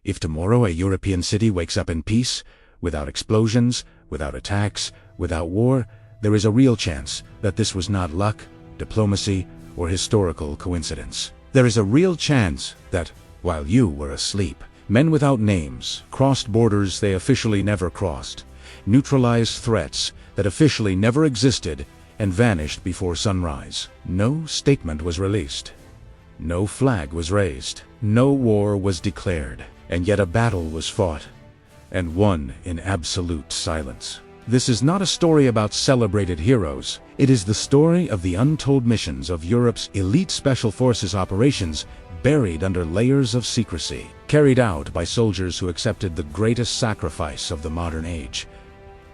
If tomorrow a European city wakes up in peace, without explosions, without attacks, without war, there is a real chance that this was not luck, diplomacy, or historical coincidence. There is a real chance that, while you were asleep, men without names crossed borders they officially never crossed, neutralized threats that officially never existed, and vanished before sunrise. No statement was released. No flag was raised. No war was declared. And yet a battle was fought, and won in absolute silence. This is not a story about celebrated heroes. It is the story of the untold missions of Europe's elite special forces operations buried under layers of secrecy, carried out by soldiers who accepted the greatest sacrifice of the modern age,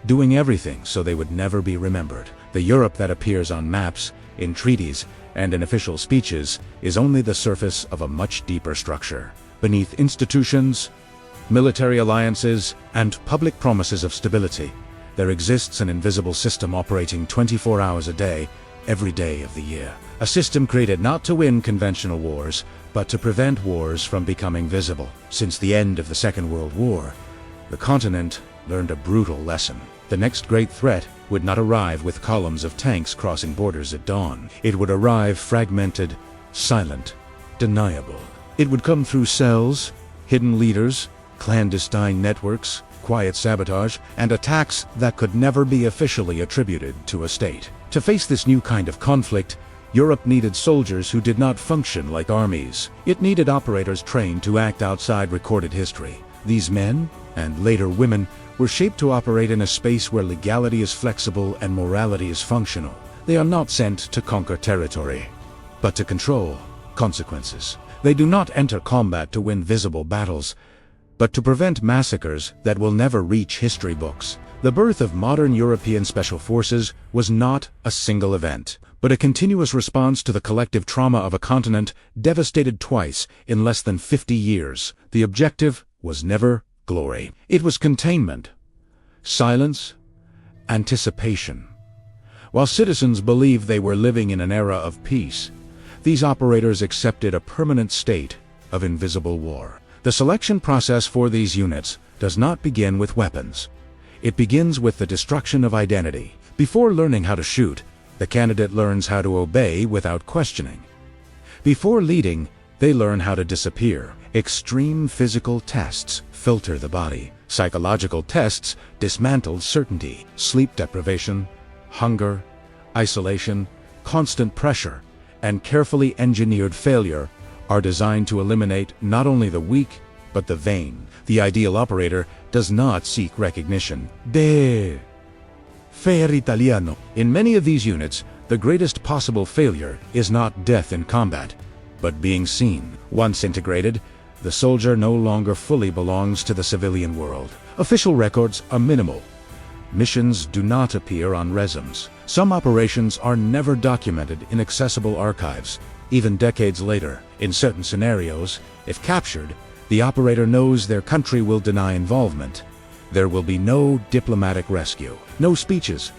doing everything so they would never be remembered. The Europe that appears on maps, in treaties, and in official speeches is only the surface of a much deeper structure. Beneath institutions, military alliances, and public promises of stability, there exists an invisible system operating 24 hours a day, every day of the year. A system created not to win conventional wars, but to prevent wars from becoming visible. Since the end of the Second World War, the continent learned a brutal lesson. The next great threat would not arrive with columns of tanks crossing borders at dawn. It would arrive fragmented, silent, deniable. It would come through cells, hidden leaders, clandestine networks, quiet sabotage, and attacks that could never be officially attributed to a state. To face this new kind of conflict, Europe needed soldiers who did not function like armies. It needed operators trained to act outside recorded history. These men, and later women, were shaped to operate in a space where legality is flexible and morality is functional. They are not sent to conquer territory, but to control consequences. They do not enter combat to win visible battles, but to prevent massacres that will never reach history books. The birth of modern European special forces was not a single event, but a continuous response to the collective trauma of a continent devastated twice in less than 50 years. The objective was never glory. It was containment, silence, anticipation. While citizens believed they were living in an era of peace, these operators accepted a permanent state of invisible war. The selection process for these units does not begin with weapons. It begins with the destruction of identity. Before learning how to shoot, the candidate learns how to obey without questioning. Before leading, they learn how to disappear. Extreme physical tests filter the body. Psychological tests dismantle certainty. Sleep deprivation, hunger, isolation, constant pressure, and carefully engineered failure are designed to eliminate not only the weak, but the vain. The ideal operator does not seek recognition. De fair Italiano. In many of these units, the greatest possible failure is not death in combat, but being seen. Once integrated, the soldier no longer fully belongs to the civilian world. Official records are minimal. Missions do not appear on resumes. Some operations are never documented in accessible archives, even decades later. In certain scenarios, if captured, the operator knows their country will deny involvement. There will be no diplomatic rescue, no speeches.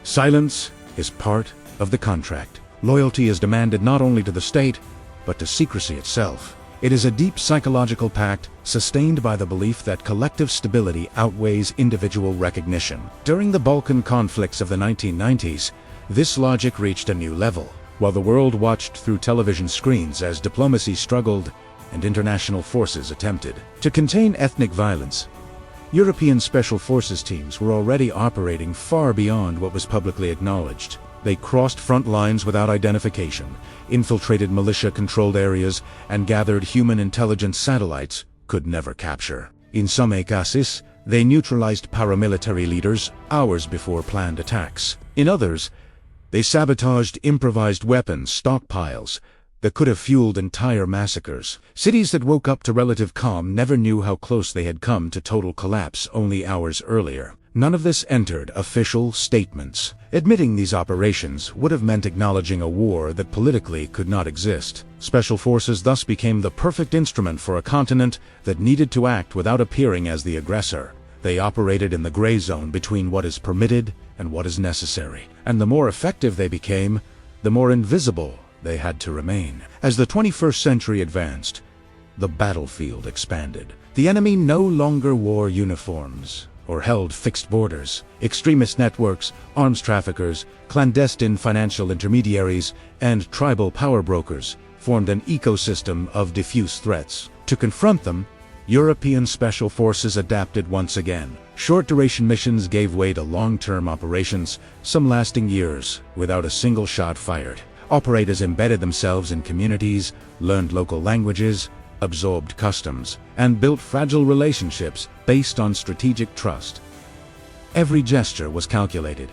Silence is part of the contract. Loyalty is demanded not only to the state, but to secrecy itself. It is a deep psychological pact sustained by the belief that collective stability outweighs individual recognition. During the Balkan conflicts of the 1990s, this logic reached a new level. While the world watched through television screens as diplomacy struggled and international forces attempted to contain ethnic violence, European Special Forces teams were already operating far beyond what was publicly acknowledged. They crossed front lines without identification, infiltrated militia-controlled areas, and gathered human intelligence satellites could never capture. In some cases, they neutralized paramilitary leaders hours before planned attacks. In others, they sabotaged improvised weapons stockpiles that could have fueled entire massacres. Cities that woke up to relative calm never knew how close they had come to total collapse only hours earlier. None of this entered official statements. Admitting these operations would have meant acknowledging a war that politically could not exist. Special forces thus became the perfect instrument for a continent that needed to act without appearing as the aggressor. They operated in the gray zone between what is permitted and what is necessary. And the more effective they became, the more invisible they had to remain. As the 21st century advanced, the battlefield expanded. The enemy no longer wore uniforms or held fixed borders. Extremist networks, arms traffickers, clandestine financial intermediaries, and tribal power brokers formed an ecosystem of diffuse threats. To confront them, European special forces adapted once again. Short-duration missions gave way to long-term operations, some lasting years, without a single shot fired. Operators embedded themselves in communities, learned local languages, absorbed customs, and built fragile relationships based on strategic trust. Every gesture was calculated,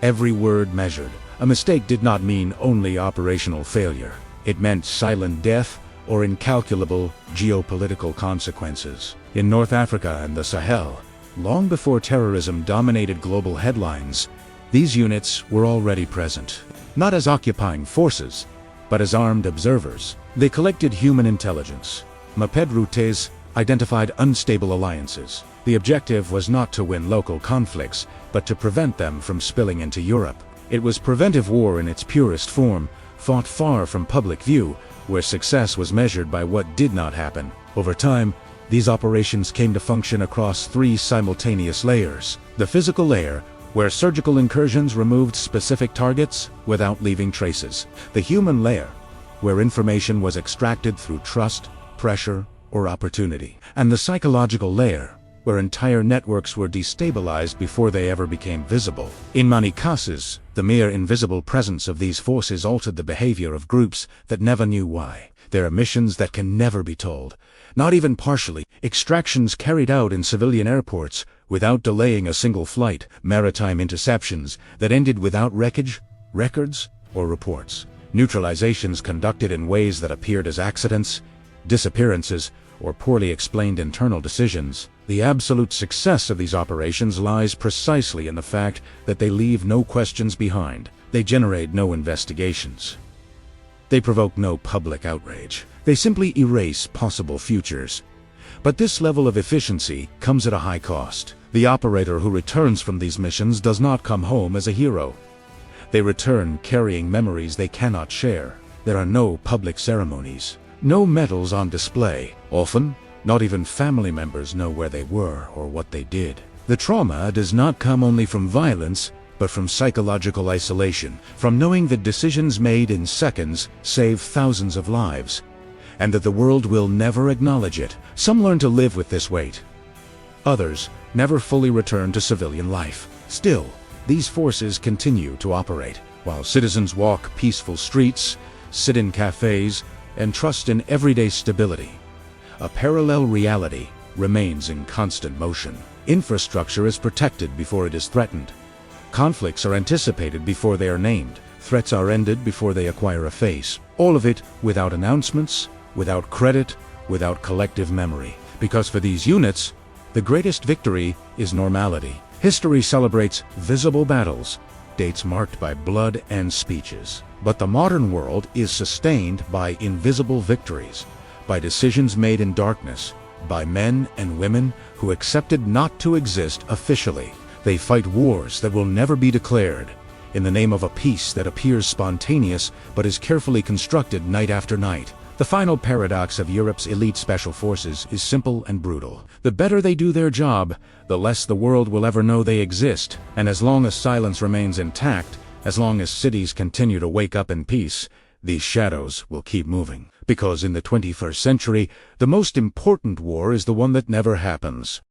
every word measured. A mistake did not mean only operational failure. It meant silent death or incalculable geopolitical consequences. In North Africa and the Sahel, long before terrorism dominated global headlines, these units were already present, not as occupying forces, but as armed observers. They collected human intelligence, mapped routes, identified unstable alliances. The objective was not to win local conflicts, but to prevent them from spilling into Europe. It was preventive war in its purest form, fought far from public view, where success was measured by what did not happen. Over time, these operations came to function across three simultaneous layers. The physical layer, where surgical incursions removed specific targets without leaving traces. The human layer, where information was extracted through trust, pressure, or opportunity. And the psychological layer, where entire networks were destabilized before they ever became visible. In many cases, the mere invisible presence of these forces altered the behavior of groups that never knew why. There are missions that can never be told, not even partially. Extractions carried out in civilian airports without delaying a single flight, maritime interceptions that ended without wreckage, records, or reports. Neutralizations conducted in ways that appeared as accidents, disappearances, or poorly explained internal decisions. The absolute success of these operations lies precisely in the fact that they leave no questions behind. They generate no investigations. They provoke no public outrage. They simply erase possible futures. But this level of efficiency comes at a high cost. The operator who returns from these missions does not come home as a hero. They return carrying memories they cannot share. There are no public ceremonies, no medals on display. Often, not even family members know where they were or what they did. The trauma does not come only from violence, but from psychological isolation, from knowing that decisions made in seconds save thousands of lives, and that the world will never acknowledge it. Some learn to live with this weight. Others never fully return to civilian life. Still, these forces continue to operate, while citizens walk peaceful streets, sit in cafes, and trust in everyday stability. A parallel reality remains in constant motion. Infrastructure is protected before it is threatened. Conflicts are anticipated before they are named. Threats are ended before they acquire a face. All of it without announcements, without credit, without collective memory. Because for these units, the greatest victory is normality. History celebrates visible battles, dates marked by blood and speeches. But the modern world is sustained by invisible victories, by decisions made in darkness, by men and women who accepted not to exist officially. They fight wars that will never be declared, in the name of a peace that appears spontaneous but is carefully constructed night after night. The final paradox of Europe's elite special forces is simple and brutal. The better they do their job, the less the world will ever know they exist. And as long as silence remains intact, as long as cities continue to wake up in peace, these shadows will keep moving. Because in the 21st century, the most important war is the one that never happens.